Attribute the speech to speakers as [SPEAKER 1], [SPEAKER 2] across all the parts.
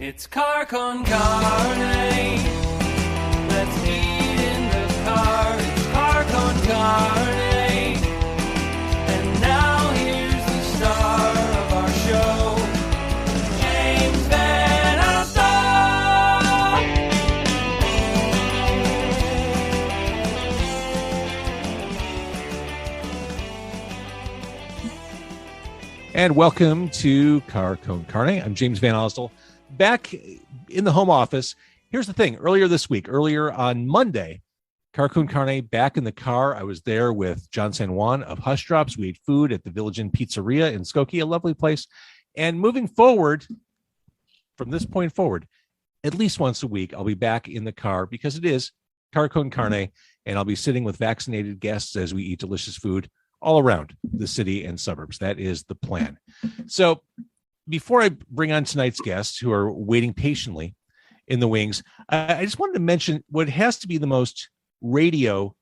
[SPEAKER 1] It's car con carne. Let's eat in the car. It's car con carne. And now here's the star of our show, James Van Alstyne.
[SPEAKER 2] And welcome to Car Con Carne. I'm James Van Alstyne. Back in the home office. Here's the thing. Earlier on Monday, Car Con Carne back in the car. I was there with John San Juan of Hush Drops. We ate food at the Village Inn Pizzeria in Skokie, a lovely place. And moving forward, from this point forward, at least once a week, I'll be back in the car because it is Car Con Carne, and I'll be sitting with vaccinated guests as we eat delicious food all around the city and suburbs. That is the plan. So before I bring on tonight's guests who are waiting patiently in the wings, I just wanted to mention what has to be the most radio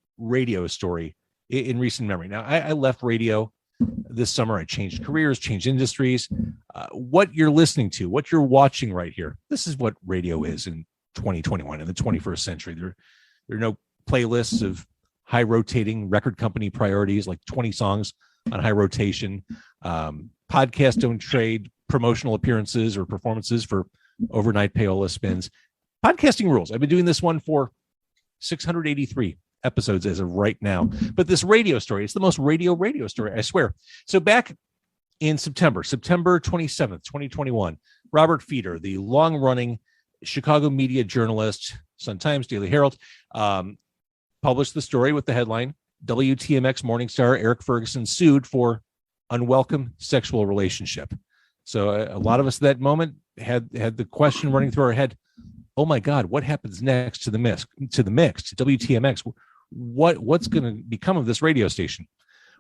[SPEAKER 2] story in recent memory. Now, I left radio this summer. I changed careers, changed industries. What you're listening to, what you're watching right here, this is what radio is in 2021, in the 21st century. There are no playlists of high rotating record company priorities, like 20 songs on high rotation. Podcasts don't trade promotional appearances or performances for overnight payola spins. Podcasting rules. I've been doing this one for 683 episodes as of right now. But this radio story, it's the most radio story, I swear. So back in September 27th, 2021, Robert Feeder, the long-running Chicago media journalist, Sun-Times, Daily Herald, published the story with the headline, WTMX morning star Eric Ferguson sued for unwelcome sexual relationship. So a lot of us at that moment had the question running through our head, oh my God, what happens next to the mix, to WTMX? What's going to become of this radio station?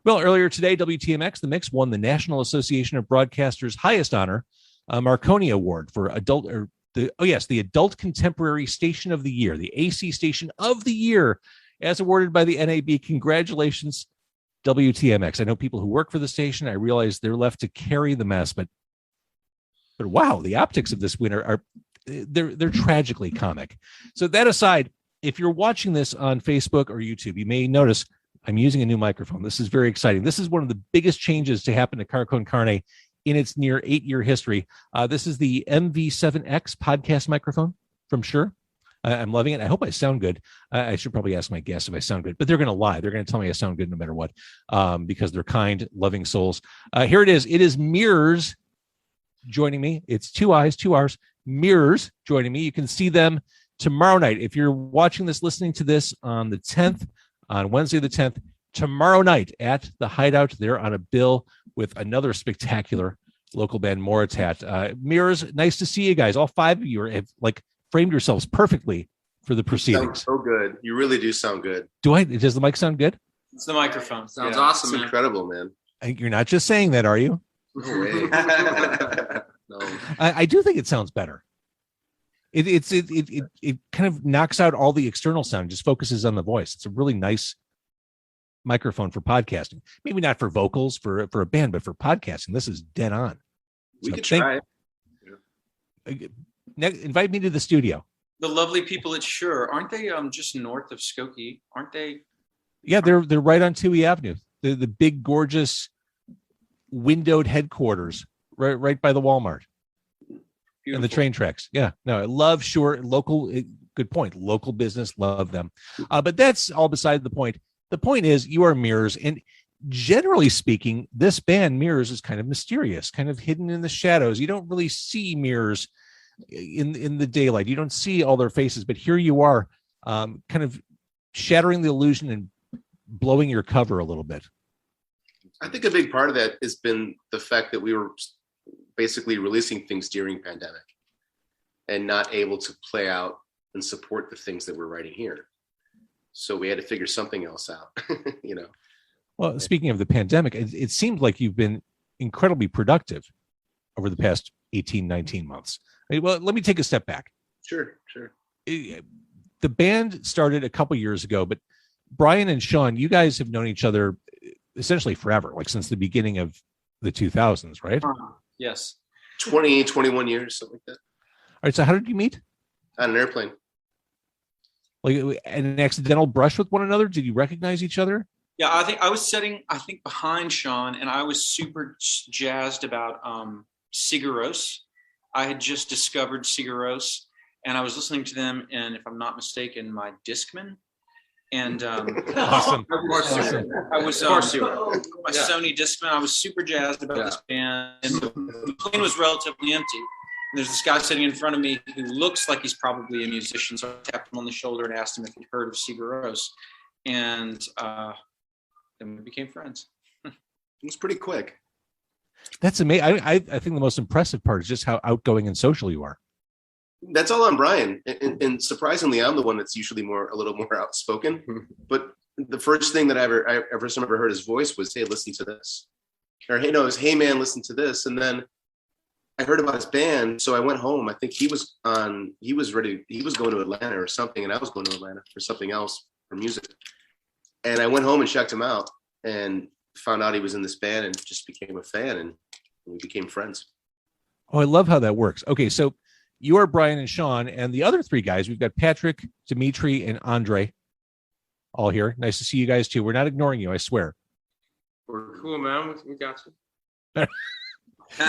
[SPEAKER 2] Well, earlier today, WTMX, the Mix, won the National Association of Broadcasters' highest honor, Marconi Award for the Adult Contemporary Station of the Year, the AC Station of the Year, as awarded by the NAB. Congratulations, WTMX. I know people who work for the station. I realize they're left to carry the mess, but wow, the optics of this winner are they're tragically comic. So that aside, if you're watching this on Facebook or YouTube, you may notice I'm using a new microphone. This is very exciting. This is one of the biggest changes to happen to Car Con Carne in its near 8-year history. This is the MV7X podcast microphone from Shure. I'm loving it. I hope I sound good. I should probably ask my guests if I sound good, but they're going to lie. They're going to tell me I sound good no matter what, because they're kind, loving souls. Here it is. It is Miirrors joining me. It's 2 eyes, 2 R's. Miirrors joining me. You can see them tomorrow night. If you're watching this, listening to this on the 10th, on Wednesday the 10th, tomorrow night at the Hideout, they're on a bill with another spectacular local band, Moritat. Miirrors, nice to see you guys. All 5 of you have framed yourselves perfectly for the proceedings.
[SPEAKER 3] So good. You really do sound good.
[SPEAKER 2] Does the mic sound good?
[SPEAKER 4] It's the microphone.
[SPEAKER 3] Sounds awesome, man. Incredible, man.
[SPEAKER 2] You're not just saying that, are you?
[SPEAKER 3] No way. No.
[SPEAKER 2] I do think it sounds better. It kind of knocks out all the external sound, just focuses on the voice. It's a really nice microphone for podcasting. Maybe not for vocals for a band, but for podcasting, this is dead on.
[SPEAKER 3] We could try it.
[SPEAKER 2] Invite me to the studio.
[SPEAKER 4] The lovely people at Shure, aren't they just north of Skokie? Aren't they?
[SPEAKER 2] Yeah, they're right on Toohey Avenue. The big, gorgeous, windowed headquarters right by the Walmart. Beautiful. And the train tracks. Yeah, no, I love Shure. Local, good point. Local business, love them. But that's all beside the point. The point is, you are Miirrors, and generally speaking, this band Miirrors is kind of mysterious, kind of hidden in the shadows. You don't really see Miirrors in the daylight. You don't see all their faces, but here you are, kind of shattering the illusion and blowing your cover a little bit.
[SPEAKER 3] I think a big part of that has been the fact that we were basically releasing things during pandemic and not able to play out and support the things that we're writing here. So we had to figure something else out,
[SPEAKER 2] Well, speaking of the pandemic, it seemed like you've been incredibly productive over the past 18, 19 months. Well, let me take a step back.
[SPEAKER 3] Sure.
[SPEAKER 2] The band started a couple years ago, but Brian and Sean, you guys have known each other essentially forever, like since the beginning of the 2000s, right?
[SPEAKER 4] Yes.
[SPEAKER 3] 20, 21 years, something like that.
[SPEAKER 2] right. So how did you meet?
[SPEAKER 3] On an airplane.
[SPEAKER 2] Like an accidental brush with one another? Did you recognize each other?
[SPEAKER 4] Yeah, I think I was sitting, behind Sean, and I was super jazzed about Miirrors. I had just discovered Miirrors, and I was listening to them, and if I'm not mistaken, my Discman. And
[SPEAKER 2] Awesome.
[SPEAKER 4] I was my Sony Discman. I was super jazzed about this band, and the plane was relatively empty. And there's this guy sitting in front of me who looks like he's probably a musician. So I tapped him on the shoulder and asked him if he'd heard of Miirrors, and then we became friends.
[SPEAKER 3] It was pretty quick.
[SPEAKER 2] That's amazing. I think the most impressive part is just how outgoing and social you are.
[SPEAKER 3] That's all on Brian. And surprisingly, I'm the one that's usually a little more outspoken. But the first thing that I ever heard his voice was, "Hey, listen to this," or "Hey, no, it was, hey man, listen to this." And then I heard about his band, so I went home. I think he was going to Atlanta or something, and I was going to Atlanta for something else for music. And I went home and checked him out and found out he was in this band and just became a fan, and we became friends.
[SPEAKER 2] Oh, I love how that works. Okay, so you are Brian and Sean, and the other three guys, we've got Patrick, Dimitri, and Andre all here. Nice to see you guys too. We're not ignoring you, I swear.
[SPEAKER 5] We're cool, man. We got you.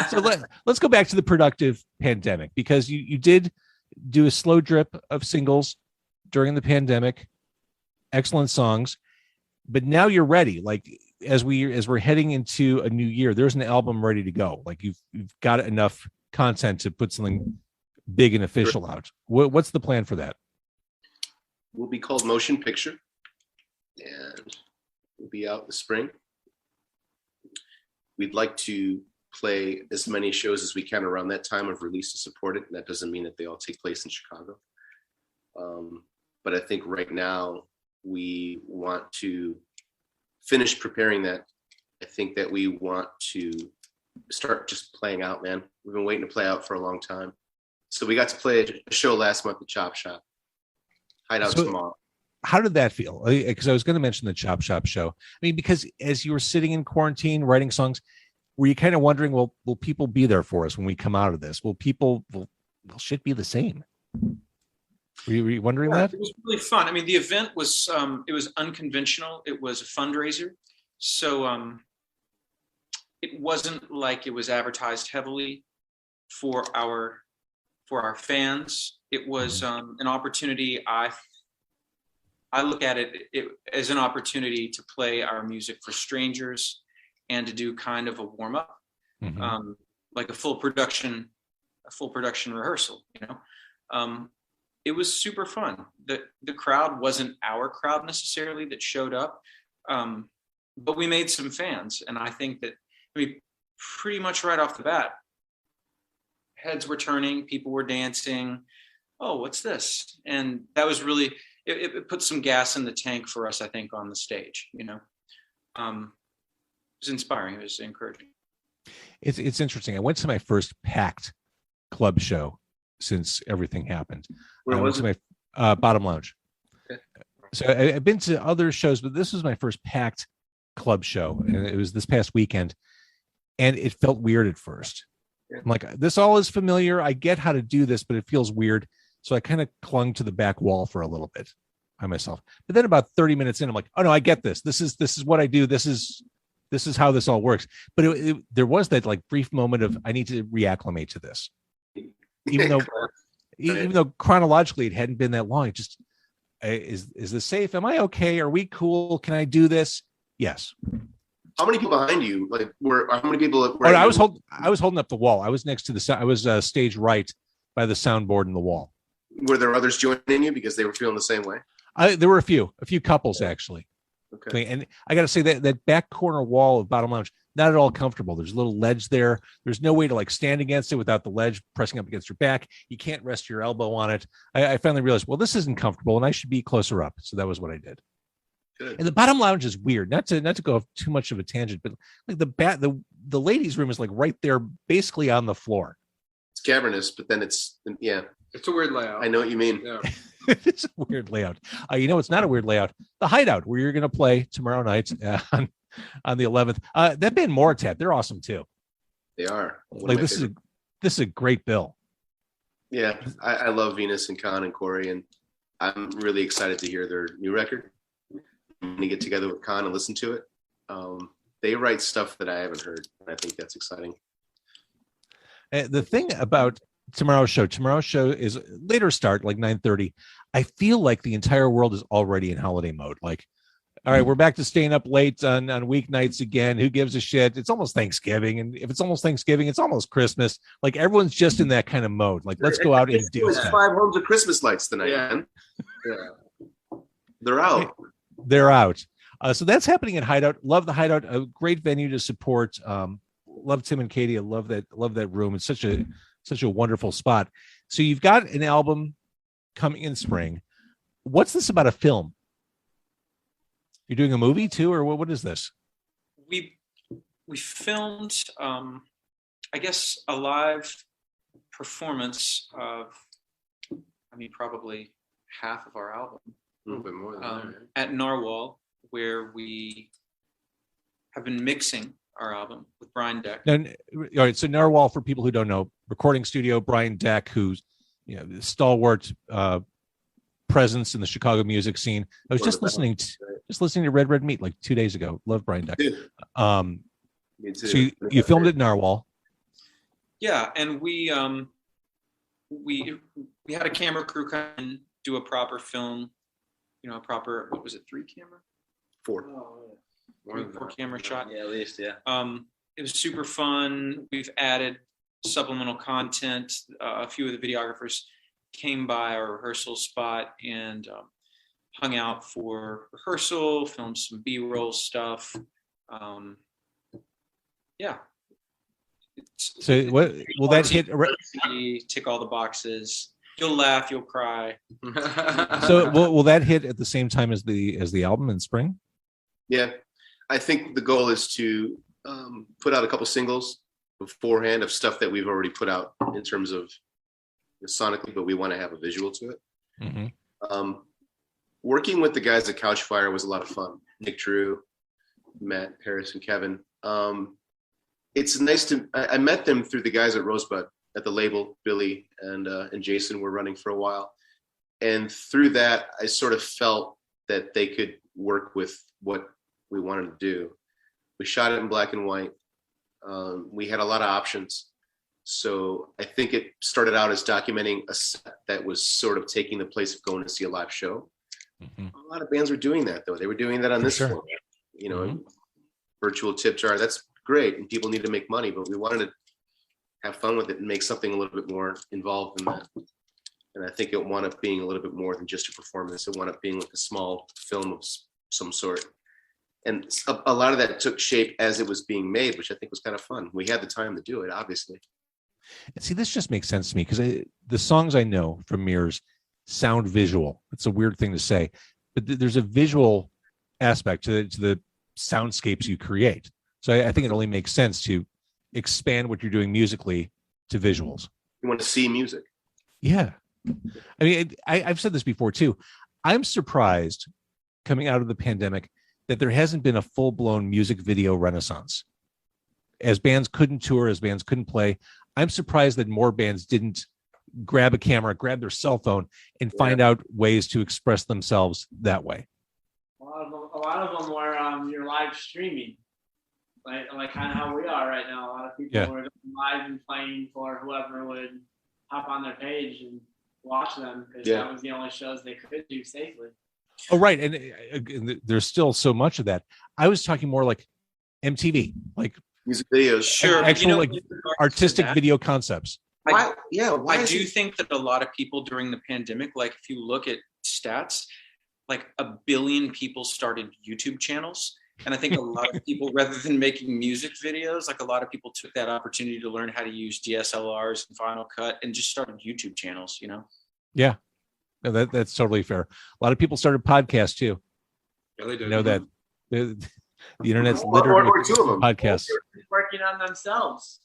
[SPEAKER 2] So let's go back to the productive pandemic, because you did do a slow drip of singles during the pandemic, excellent songs, but now you're ready. Like as we're heading into a new year, there's an album ready to go. Like you've got enough content to put something big and official out. What's the plan for that?
[SPEAKER 3] Will be called Motion Picture, and we'll be out in the spring. We'd like to play as many shows as we can around that time of release to support it. And that doesn't mean that they all take place in Chicago. But I think right now we want to finish preparing that. I think that we want to start just playing out, man. We've been waiting to play out for a long time. So we got to play a show last month at Chop Shop. Hideout tomorrow.
[SPEAKER 2] How did that feel? Because I was going to mention the Chop Shop show. I mean, because as you were sitting in quarantine writing songs, were you kind of wondering, well, will people be there for us when we come out of this? Will shit be the same? Were you wondering that?
[SPEAKER 4] It was really fun. I mean, the event was it was unconventional. It was a fundraiser, so it wasn't like it was advertised heavily for our fans. It was an opportunity. I look at it as an opportunity to play our music for strangers and to do kind of a warm up, like a full production rehearsal. It was super fun. The crowd wasn't our crowd necessarily that showed up, but we made some fans, and I think that pretty much right off the bat, heads were turning, people were dancing. Oh, what's this? And that was really it put some gas in the tank for us, I think, on the stage. It was inspiring. It was encouraging.
[SPEAKER 2] It's interesting. I went to my first packed club show since everything happened.
[SPEAKER 3] Where was
[SPEAKER 2] it? My Bottom Lounge.
[SPEAKER 3] Okay.
[SPEAKER 2] So I've been to other shows, but this was my first packed club show, and it was this past weekend, and it felt weird at first.
[SPEAKER 3] Yeah.
[SPEAKER 2] I'm like, this all is familiar. I get how to do this, but it feels weird. So I kind of clung to the back wall for a little bit by myself. But then about 30 minutes in, I'm like, oh no, I get this. This is what I do. This is how this all works. But there was that like brief moment of I need to reacclimate to this, even though chronologically it hadn't been that long. It just is this safe? Am I okay? Are we cool? Can I do this? Yes.
[SPEAKER 3] How many people behind you? How many people?
[SPEAKER 2] I was holding up the wall. I was next to I was stage right by the soundboard in the wall.
[SPEAKER 3] Were there others joining you because they were feeling the same way?
[SPEAKER 2] There were a few couples actually.
[SPEAKER 3] Okay.
[SPEAKER 2] And I got to say that back corner wall of Bottom Lounge, not at all comfortable. There's a little ledge there. There's no way to like stand against it without the ledge pressing up against your back. You can't rest your elbow on it. I finally realized, well, this isn't comfortable and I should be closer up. So that was what I did.
[SPEAKER 3] Good.
[SPEAKER 2] And the Bottom Lounge is weird. Not to go off too much of a tangent, but like the ladies' room is like right there, basically on the floor.
[SPEAKER 3] It's cavernous, but then it's
[SPEAKER 5] a weird layout.
[SPEAKER 3] I know what you mean.
[SPEAKER 5] Yeah.
[SPEAKER 2] It's a weird layout. It's not a weird layout. The Hideout, where you're going to play tomorrow night on the 11th. That band Moritat, they're awesome too.
[SPEAKER 3] They are.
[SPEAKER 2] Like this is a great bill.
[SPEAKER 3] Yeah, I love Venus and Con and Corey, and I'm really excited to hear their new record. I'm going to get together with Con and listen to it. They write stuff that I haven't heard, and I think that's exciting.
[SPEAKER 2] The thing about tomorrow's show is later start, like 9:30. I feel like the entire world is already in holiday mode. Like, all right, we're back to staying up late on weeknights again. Who gives a shit? It's almost Thanksgiving. And if it's almost Thanksgiving, it's almost Christmas. Like, everyone's just in that kind of mode. Like, let's go out and do
[SPEAKER 3] There's
[SPEAKER 2] stuff.
[SPEAKER 3] 5 homes of Christmas lights tonight, man. Yeah. They're out.
[SPEAKER 2] They're out. So that's happening at Hideout. Love the Hideout. A great venue to support. Love Tim and Katie. I love that room. It's such a wonderful spot. So you've got an album coming in spring. What's this about? A film? You're doing a movie too, or what is this?
[SPEAKER 4] We filmed, I guess, a live performance of, probably half of our album.
[SPEAKER 5] A little bit more than that.
[SPEAKER 4] At Narwhal, where we have been mixing our album with Brian Deck.
[SPEAKER 2] Now, all right, so Narwhal, for people who don't know, recording studio, Brian Deck, who's the stalwart presence in the Chicago music scene. I was just listening to Red Meat like 2 days ago. Love Brian Deck.
[SPEAKER 3] Me too.
[SPEAKER 2] So you filmed it in Narwhal.
[SPEAKER 4] Yeah, and we had a camera crew come and do a proper film. A proper, what was it, 3 camera?
[SPEAKER 3] 4.
[SPEAKER 4] Four camera shot.
[SPEAKER 5] Yeah, at least, yeah.
[SPEAKER 4] It was super fun. We've added supplemental content. A few of the videographers came by our rehearsal spot and hung out for rehearsal, filmed some B-roll stuff. Yeah.
[SPEAKER 2] So what will that hit?
[SPEAKER 4] Tick all the boxes. You'll laugh, you'll cry.
[SPEAKER 2] So will that hit at the same time as the album in spring?
[SPEAKER 3] Yeah, I think the goal is to put out a couple singles beforehand of stuff that we've already put out in terms of sonically, but we want to have a visual to it.
[SPEAKER 2] Mm-hmm.
[SPEAKER 3] Working with the guys at Couchfire was a lot of fun. Nick Drew, Matt Harris, and Kevin. It's nice I met them through the guys at Rosebud at the label. Billy and Jason were running for a while. And through that, I sort of felt that they could work with what we wanted to do. We shot it in black and white. We had a lot of options. So I think it started out as documenting a set that was sort of taking the place of going to see a live show.
[SPEAKER 2] Mm-hmm.
[SPEAKER 3] A lot of bands were doing that, though. They were doing that on this format.
[SPEAKER 2] Mm-hmm.
[SPEAKER 3] Virtual tip jar, that's great. And people need to make money, but we wanted to have fun with it and make something a little bit more involved in that. And I think it wound up being a little bit more than just a performance. It wound up being like a small film of some sort. And a lot of that took shape as it was being made, which I think was kind of fun. We had the time to do it, obviously.
[SPEAKER 2] And see, this just makes sense to me because the songs I know from Miirrors sound visual. It's a weird thing to say, but there's a visual aspect to the soundscapes you create. So I think it only makes sense to expand what you're doing musically to visuals.
[SPEAKER 3] You want to see music.
[SPEAKER 2] Yeah. I mean, I've said this before too. I'm surprised coming out of the pandemic that there hasn't been a full-blown music video renaissance. As bands couldn't tour, as bands couldn't play, I'm surprised that more bands didn't grab a camera, grab their cell phone, and find out ways to express themselves that way.
[SPEAKER 6] A lot of them were your live streaming, like kind of how we are right now. A lot of people were live and playing for whoever would hop on their page and watch them because that was the only shows they could do safely.
[SPEAKER 2] Oh, right. And there's still so much of that. I was talking more like MTV, like
[SPEAKER 3] music videos.
[SPEAKER 4] Sure.
[SPEAKER 2] Actual artistic video concepts.
[SPEAKER 3] I
[SPEAKER 4] do think that a lot of people during the pandemic, like if you look at stats, like 1 billion people started YouTube channels. And I think a lot of people, rather than making music videos, like a lot of people took that opportunity to learn how to use DSLRs and Final Cut and just started YouTube channels,
[SPEAKER 2] Yeah. No, that's totally fair. A lot of people started podcasts too.
[SPEAKER 5] Yeah, they did.
[SPEAKER 2] You know that the internet's littered with
[SPEAKER 3] two of them.
[SPEAKER 2] podcasts.
[SPEAKER 6] They're working on themselves.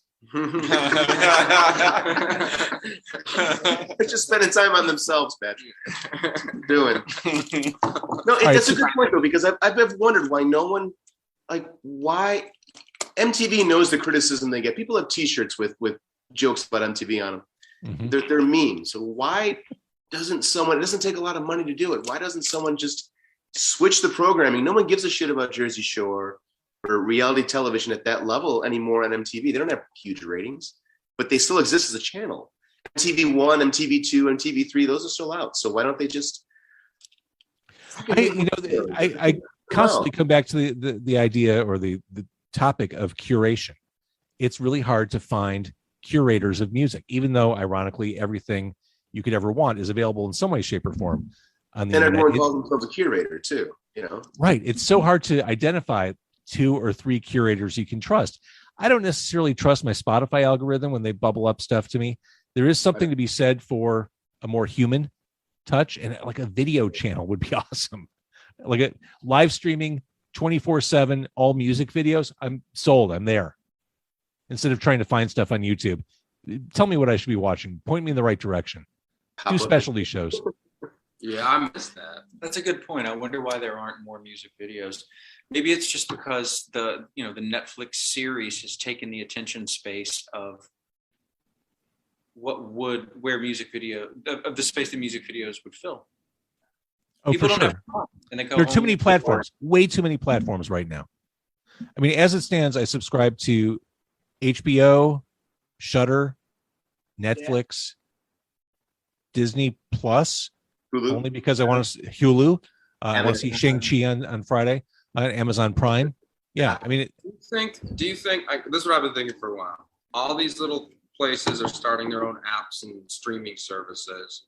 [SPEAKER 3] It's just spending time on themselves, Patrick. Doing. No, that's a good point though, because I've wondered why no one, why MTV knows the criticism they get. People have T-shirts with jokes about MTV on them,
[SPEAKER 2] Mhm.
[SPEAKER 3] They're memes. So why doesn't someone? It doesn't take a lot of money to do it. Why doesn't someone just switch the programming? No one gives a shit about Jersey Shore or reality television at that level anymore on MTV. They don't have huge ratings, but they still exist as a channel. MTV1, MTV2, MTV3, those are still out. So why don't they just?
[SPEAKER 2] I constantly come back to the idea or the topic of curation. It's really hard to find curators of music, even though ironically everything you could ever want is available in some way, shape, or form on the internet.
[SPEAKER 3] Everyone calls themselves a curator too,
[SPEAKER 2] Right. It's so hard to identify 2 or 3 curators you can trust. I don't necessarily trust my Spotify algorithm when they bubble up stuff to me. There is something to be said for a more human touch, and like a video channel would be awesome. Like a live streaming 24/7, all music videos. I'm sold. I'm there. Instead of trying to find stuff on YouTube, tell me what I should be watching. Point me in the right direction. Do specialty shows.
[SPEAKER 5] Yeah, I missed that.
[SPEAKER 4] That's a good point. I wonder why there aren't more music videos. Maybe it's just because the Netflix series has taken the attention space of where music video of the space that music videos would fill.
[SPEAKER 2] Oh,
[SPEAKER 4] People
[SPEAKER 2] for
[SPEAKER 4] don't
[SPEAKER 2] sure.
[SPEAKER 4] have time, and they go
[SPEAKER 2] There are too
[SPEAKER 4] home
[SPEAKER 2] many
[SPEAKER 4] and
[SPEAKER 2] platforms. Way too many platforms right now. I mean, as it stands, I subscribe to HBO, Shudder, Netflix, Disney Plus,
[SPEAKER 3] Hulu.
[SPEAKER 2] only because I want to Hulu. I want to see Shang-Chi on Friday on Amazon Prime. Yeah, I mean,
[SPEAKER 5] Do you think this is what I've been thinking for a while? All these little places are starting their own apps and streaming services.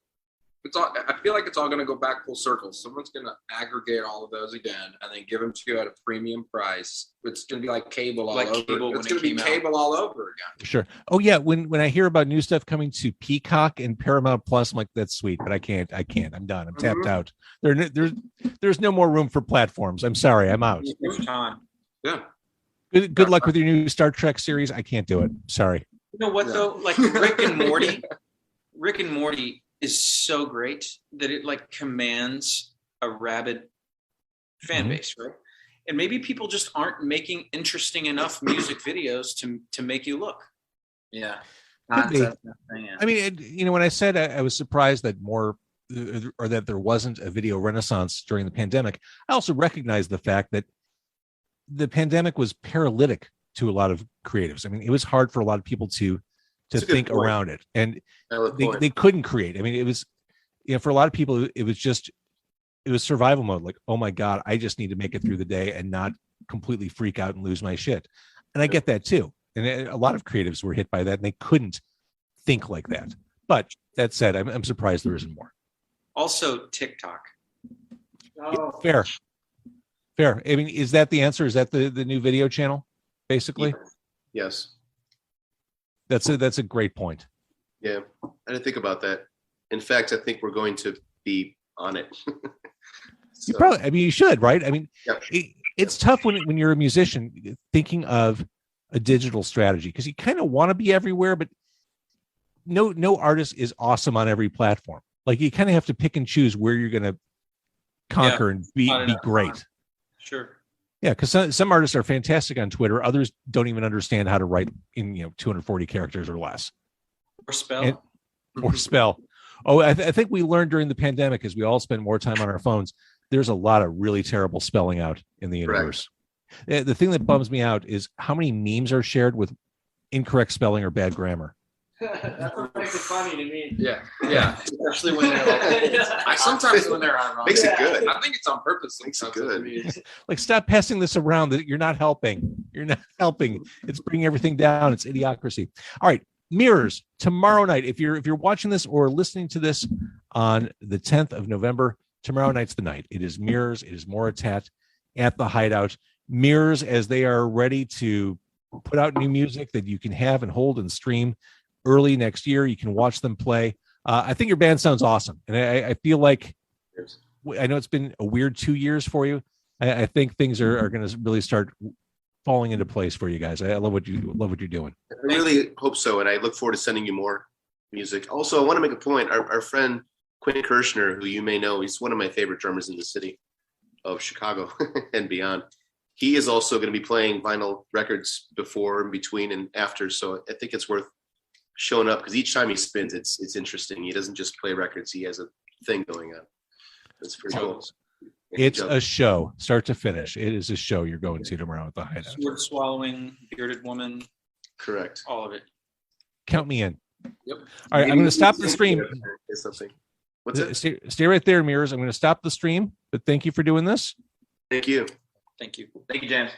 [SPEAKER 5] I feel like it's all going to go back full circle. Someone's going to aggregate all of those again and then give them to you at a premium price. It's going to be like cable all over. It's going to be cable all over again.
[SPEAKER 2] sure. Oh yeah, when I hear about new stuff coming to Peacock and Paramount Plus, I'm like, that's sweet, but I can't. I'm done. I'm tapped out. There's no more room for platforms. I'm sorry, I'm out.
[SPEAKER 4] time.
[SPEAKER 5] Yeah.
[SPEAKER 2] Good luck with your new Star Trek series. I can't do it. Sorry.
[SPEAKER 4] You know what though? Like Rick and Morty is so great that it like commands a rabid fan base, right? And maybe people just aren't making interesting enough music videos to make you look.
[SPEAKER 6] Yeah.
[SPEAKER 2] I mean, when I said I was surprised that more or that there wasn't a video renaissance during the pandemic, I also recognized the fact that the pandemic was paralytic to a lot of creatives. I mean, it was hard for a lot of people to think around it, and they couldn't create. I mean, it was, for a lot of people, it was survival mode. Like, oh my God, I just need to make it through the day and not completely freak out and lose my shit. And I get that too. And a lot of creatives were hit by that, and they couldn't think like that. But that said, I'm surprised there isn't more.
[SPEAKER 4] Also, TikTok.
[SPEAKER 6] Oh.
[SPEAKER 2] Fair. I mean, is that the answer? Is that the new video channel, basically?
[SPEAKER 3] Yes.
[SPEAKER 2] That's a great point.
[SPEAKER 3] Yeah, I didn't think about that. In fact, I think we're going to be on it.
[SPEAKER 2] You should, right? I mean,
[SPEAKER 3] Yep.
[SPEAKER 2] It's tough when you're a musician thinking of a digital strategy, because you kind of want to be everywhere, but no artist is awesome on every platform. Like, you kind of have to pick and choose where you're going to conquer and be great.
[SPEAKER 4] Sure.
[SPEAKER 2] Yeah, because some artists are fantastic on Twitter. Others don't even understand how to write in 240 characters or less.
[SPEAKER 4] Or spell.
[SPEAKER 2] Or spell. Oh, I think we learned during the pandemic, as we all spent more time on our phones, there's a lot of really terrible spelling out in the universe. Correct. The thing that bums me out is how many memes are shared with incorrect spelling or bad grammar.
[SPEAKER 6] That's what makes it funny to me.
[SPEAKER 5] Yeah. Especially when they're like, sometimes when they're on wrong.
[SPEAKER 3] Makes it good.
[SPEAKER 5] I think it's on purpose.
[SPEAKER 3] Makes it good.
[SPEAKER 2] Like, stop passing this around. That you're not helping. It's bringing everything down. It's idiocracy. All right. Miirrors tomorrow night. If you're watching this or listening to this on the 10th of November, tomorrow night's the night. It is Miirrors. It is Moritat at the Hideout. Miirrors, as they are ready to put out new music that you can have and hold and stream early next year. You can watch them play. I think your band sounds awesome, and I feel like, I know it's been a weird 2 years for you. I think things are going to really start falling into place for you guys. I love what you're doing.
[SPEAKER 3] I really hope so, and I look forward to sending you more music. Also, I want to make a point. Our friend Quinn Kirshner, who you may know, he's one of my favorite drummers in the city of Chicago and beyond. He is also going to be playing vinyl records before and between and after, so I think it's worth showing up because each time he spins, it's interesting. He doesn't just play records; he has a thing going on. That's pretty cool.
[SPEAKER 2] It's a show, start to finish. It is a show you're going to tomorrow at the Hideout.
[SPEAKER 4] Sword swallowing, bearded woman.
[SPEAKER 3] Correct.
[SPEAKER 4] All of it.
[SPEAKER 2] Count me in.
[SPEAKER 5] Yep.
[SPEAKER 2] All right, I'm going to stop the stream.
[SPEAKER 3] Something. What's it?
[SPEAKER 2] Stay right there, Miirrors. I'm going to stop the stream, but thank you for doing this.
[SPEAKER 3] Thank you.
[SPEAKER 4] Thank you.
[SPEAKER 6] Thank you, James.